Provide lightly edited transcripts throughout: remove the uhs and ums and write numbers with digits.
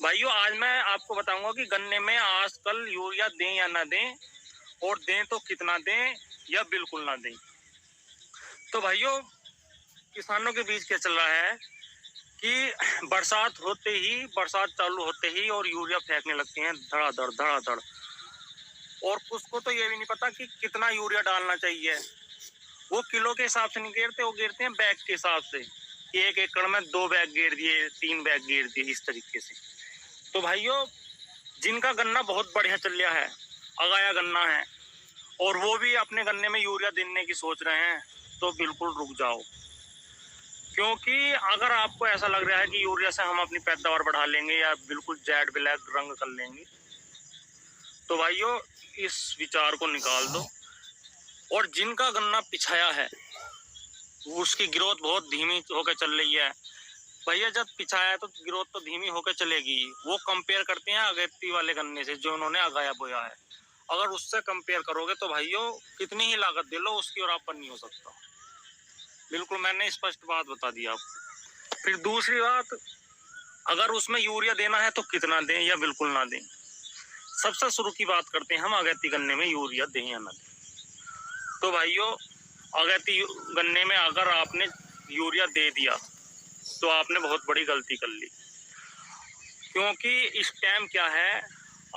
भाइयों आज मैं आपको बताऊंगा कि गन्ने में आजकल यूरिया दें या ना दें, और दें तो कितना दें या बिल्कुल ना दें। तो भाइयों किसानों के बीच क्या चल रहा है कि बरसात चालू होते ही और यूरिया फेंकने लगते हैं धड़ाधड़ धड़ाधड़। और कुछ को तो ये भी नहीं पता कि कितना यूरिया डालना चाहिए। वो किलो के हिसाब से नहीं गिरते, वो गिरते हैं बैग के हिसाब से। 1 एकड़ में 2 बैग गिर दिए, 3 बैग गिर दिए, इस तरीके से। तो भाइयों जिनका गन्ना बहुत बढ़िया चल रहा है, अगाया गन्ना है, और वो भी अपने गन्ने में यूरिया देने की सोच रहे हैं, तो बिल्कुल रुक जाओ। क्योंकि अगर आपको ऐसा लग रहा है कि यूरिया से हम अपनी पैदावार बढ़ा लेंगे या बिल्कुल जेड ब्लैक रंग कर लेंगे, तो भाइयों इस विचार को निकाल दो। और जिनका गन्ना पिछाया है उसकी ग्रोथ बहुत धीमी होकर चल रही है। भैया जब पिछाया है तो ग्रोथ तो धीमी होकर चलेगी। वो कंपेयर करते हैं अगेती वाले गन्ने से जो उन्होंने अगाया बोया है। अगर उससे कंपेयर करोगे तो भाइयों कितनी ही लागत दे लो उसकी बराबर नहीं हो सकता। बिल्कुल मैंने स्पष्ट बात बता दी आपको। फिर दूसरी बात, अगर उसमें यूरिया देना है तो कितना दें या बिल्कुल ना दें। सबसे शुरू की बात करते हैं हम अगेती गन्ने में यूरिया दें या ना दें। तो भाइयों अगेती गन्ने में अगर आपने यूरिया दे दिया तो आपने बहुत बड़ी गलती कर ली। क्योंकि इस टाइम क्या है,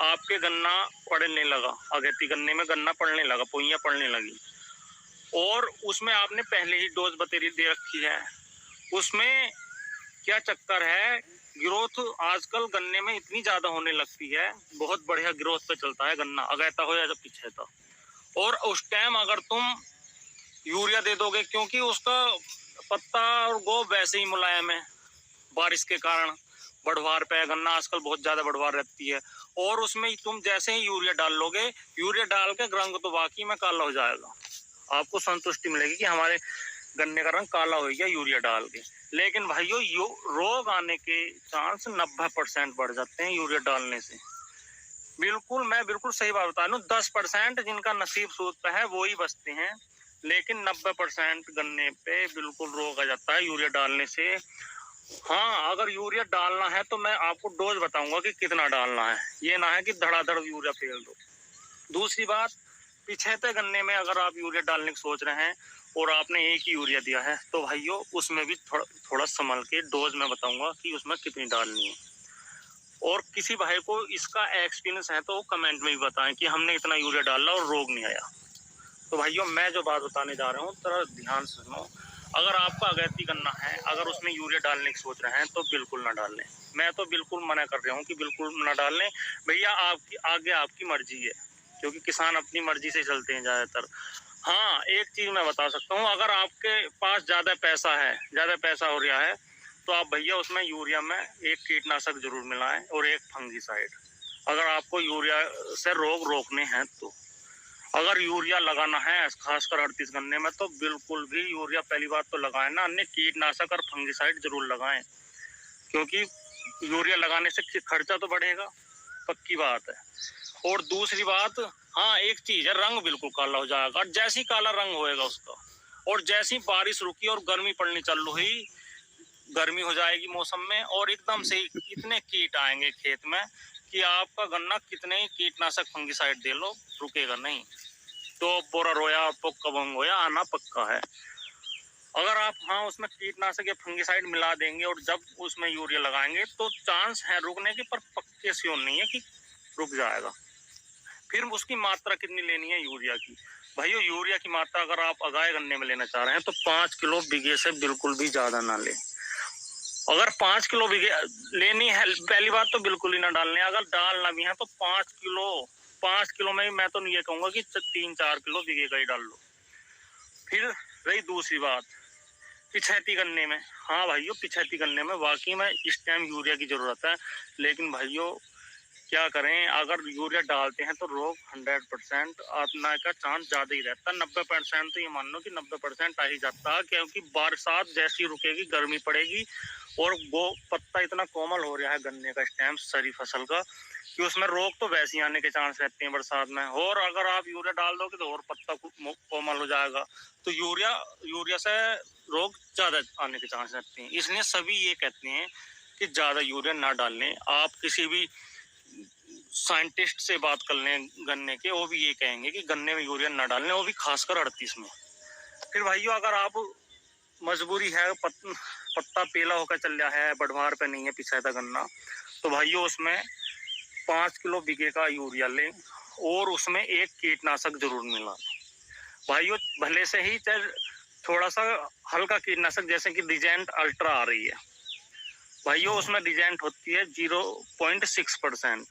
आपके गन्ना पड़ने लगा, अगेती गन्ने में गन्ना पड़ने लगा, पुइयां पड़ने लगी, और उसमें आपने पहले ही डोज बतेरी दे रखी है। उसमें क्या चक्कर है, ग्रोथ आजकल गन्ने में इतनी ज्यादा होने लगती है, बहुत बढ़िया ग्रोथ पे चलता है गन्ना, अगैता हो या जब पिछेता। और उस टाइम अगर तुम यूरिया दे दोगे, क्योंकि उसका पत्ता और गोब वैसे ही मुलायम है, बारिश के कारण बढ़वार पे गन्ना आजकल बहुत ज्यादा बढ़वार रहती है, और उसमें तुम जैसे ही यूरिया डाल लोगे, यूरिया डाल के रंग तो बाकी में काला हो जाएगा। आपको संतुष्टि मिलेगी कि हमारे गन्ने का रंग काला हो गया यूरिया डाल के। लेकिन भाइयों रोग आने के चांस 90% बढ़ जाते हैं यूरिया डालने से। मैं बिल्कुल सही बात बता रहा हूँ। 10% जिनका नसीब सूरत है वो ही बचते हैं, लेकिन 90% गन्ने पे बिल्कुल रोग आ जाता है यूरिया डालने से। हाँ अगर यूरिया डालना है तो मैं आपको डोज बताऊंगा कि कितना डालना है, ये ना है कि धड़ाधड़ यूरिया फेल दो। दूसरी बात, पिछेते गन्ने में अगर आप यूरिया डालने की सोच रहे हैं और आपने एक ही यूरिया दिया है, तो भाइयों उसमें भी थोड़ा संभल के डोज मैं बताऊंगा कि उसमें कितनी डालनी है। और किसी भाई को इसका एक्सपीरियंस है तो वो कमेंट में भी बताएं कि हमने इतना यूरिया डाला और रोग नहीं आया। तो भाइयों मैं जो बात बताने जा रहा हूँ थोड़ा ध्यान से सुनो। अगर आपका अगैती गन्ना है, अगर उसमें यूरिया डालने की सोच रहे हैं तो बिल्कुल ना डालें। मैं तो बिल्कुल मना कर रहा हूँ कि बिल्कुल ना डालें। भैया आपकी आगे आपकी मर्जी है, क्योंकि किसान अपनी मर्जी से चलते हैं ज्यादातर। हाँ एक चीज मैं बता सकता हूँ, अगर आपके पास ज्यादा पैसा हो रहा है, तो आप भैया उसमें यूरिया में एक कीटनाशक जरूर मिलाएं और एक फंगीसाइड, अगर आपको यूरिया से रोग रोकने हैं तो। अगर यूरिया लगाना है खासकर 38 गन्ने में, तो बिल्कुल भी यूरिया पहली बात तो लगाएं ना, अन्य कीटनाशक और फंगीसाइड जरूर लगाएं। क्योंकि यूरिया लगाने से खर्चा तो बढ़ेगा, पक्की बात है। और दूसरी बात, हाँ एक चीज है, रंग बिल्कुल काला हो जाएगा। और जैसी काला रंग होएगा उसका, और जैसी बारिश रुकी और गर्मी पड़नी चालू हुई, गर्मी हो जाएगी मौसम में, और एकदम से इतने कीट आएंगे खेत में कि आपका गन्ना कितने ही कीटनाशक फंगीसाइड दे लो रुकेगा नहीं। तो बोरा रोया पोक होया आना पक्का है। अगर आप हाँ उसमें कीटनाशक या फंगीसाइड मिला देंगे और जब उसमें यूरिया लगाएंगे तो चांस है रुकने के, पर पक्के से नहीं है कि रुक जाएगा। फिर उसकी मात्रा कितनी लेनी है यूरिया की। भाइयों यूरिया की मात्रा अगर आप अगाए गन्ने में लेना चाह रहे हैं तो 5 किलो बीघे से बिल्कुल भी ज्यादा ना लें। अगर 5 किलो बीघे लेनी है, पहली बात तो बिल्कुल ही ना डालने। अगर डालना भी है तो 5 किलो में मैं तो ये कहूंगा कि 3-4 किलो बीघे का ही डाल लो। फिर रही दूसरी बात, पिछैती गन्ने में। हाँ भाइयों पिछैती गन्ने में वाकई में इस टाइम यूरिया की जरूरत है, लेकिन भाइयों क्या करें, अगर यूरिया डालते हैं तो रोग 100% आने का चांस ज्यादा ही रहता है। 90% तो ये मान लो कि 90% आ ही जाता है, क्योंकि बरसात जैसी रुकेगी गर्मी पड़ेगी, और वो पत्ता इतना कोमल हो रहा है गन्ने का इस टाइम सारी फसल का, कि उसमें रोग तो वैसे ही आने के चांस रहते हैं बरसात में। और अगर आप यूरिया डाल दोगे तो और पत्ता कोमल हो जाएगा, तो यूरिया से रोग ज्यादा आने के चांस रहते हैं। इसलिए सभी ये कहते हैं कि ज़्यादा यूरिया ना डालने। आप किसी भी साइंटिस्ट से बात कर लें गन्ने के, वो भी ये कहेंगे कि गन्ने में यूरिया ना डालने, वो भी खासकर 38 में। फिर भाइयों अगर आप मजबूरी है, पत्ता पीला होकर चल रहा है, बढ़वार पे नहीं है पिछाता गन्ना, तो भाइयों उसमें 5 किलो बीघे का यूरिया लें और उसमें एक कीटनाशक जरूर मिला भाइयों। भले से ही चाहे थोड़ा सा हल्का कीटनाशक, जैसे कि डिजेंट अल्ट्रा आ रही है भाइयों, उसमें डिजेंट होती है 0.6%,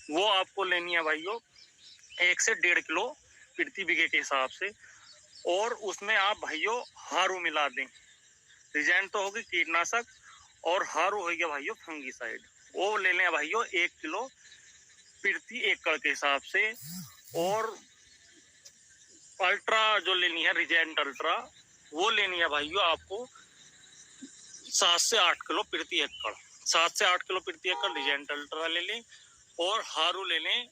वो आपको लेनी है भाइयों 1 से 1.5 किलो प्रति बीघे के हिसाब से। और उसमें आप भाइयों हारू मिला दें। डिजेंट तो होगी कीटनाशक और हारू हो गया भाइयों फंगीसाइड, वो ले लें भाइयों 1 किलो प्रति एकड़ के हिसाब से। और अल्ट्रा जो लेनी है, रिजेंट अल्ट्रा, वो लेनी है भाइयों आपको 7 से 8 किलो प्रति एकड़। 7 से 8 किलो प्रति एकड़ रिजेंट अल्ट्रा ले लें और हारू ले लें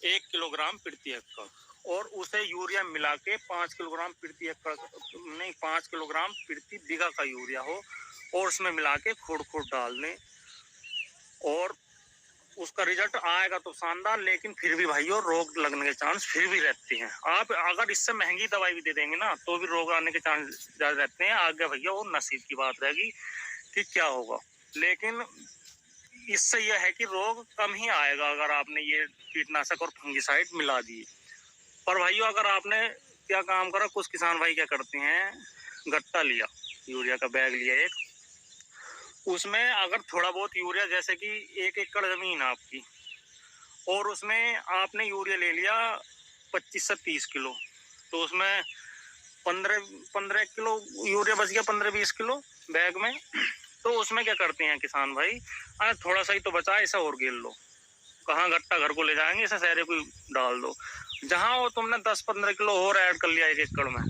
1 किलोग्राम प्रति एकड़। और उसे यूरिया मिला के 5 किलोग्राम प्रति एकड़ नहीं, 5 किलोग्राम प्रति बीघा का यूरिया हो, और उसमें मिला के खोड़ डाल दें। और उसका रिजल्ट आएगा तो शानदार, लेकिन फिर भी भाइयों रोग लगने के चांस फिर भी रहते हैं। आप अगर इससे महंगी दवाई भी दे देंगे ना, तो भी रोग आने के चांस ज्यादा रहते हैं। आगे भैया वो नसीब की बात रहेगी कि क्या होगा, लेकिन इससे यह है कि रोग कम ही आएगा अगर आपने ये कीटनाशक और फंगिसाइड मिला दिए। पर भाइयों अगर आपने क्या काम करा, कुछ किसान भाई क्या करते हैं, गट्टा लिया, यूरिया का बैग लिया एक, उसमें अगर थोड़ा बहुत यूरिया, जैसे कि 1 एकड़ जमीन आपकी, और उसमें आपने यूरिया ले लिया 25 से 30 किलो, तो उसमें 15 किलो यूरिया बच गया, 15-20 किलो बैग में। तो उसमें क्या करते हैं किसान भाई, थोड़ा सा ही तो बचा, ऐसा और गेल लो, कहाँ गट्टा घर को ले जाएंगे, इसे सहरे को डाल दो। जहाँ वो तुमने 10-15 किलो और ऐड कर लिया 1 एकड़ में,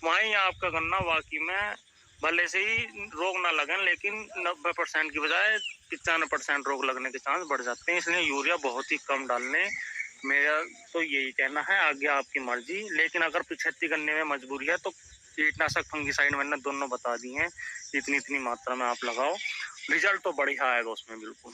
वहीं आपका गन्ना वाकई में भले से ही रोग ना लगन, लेकिन 90% की बजाय 95% रोग लगने के चांस बढ़ जाते हैं। इसलिए यूरिया बहुत ही कम डालने, मेरा तो यही कहना है। आगे आपकी मर्जी, लेकिन अगर 75 गन्ने में मजबूरी है तो कीटनाशक फंगिसाइड मैंने दोनों बता दी हैं, इतनी मात्रा में आप लगाओ, रिजल्ट तो बढ़िया आएगा उसमें बिल्कुल।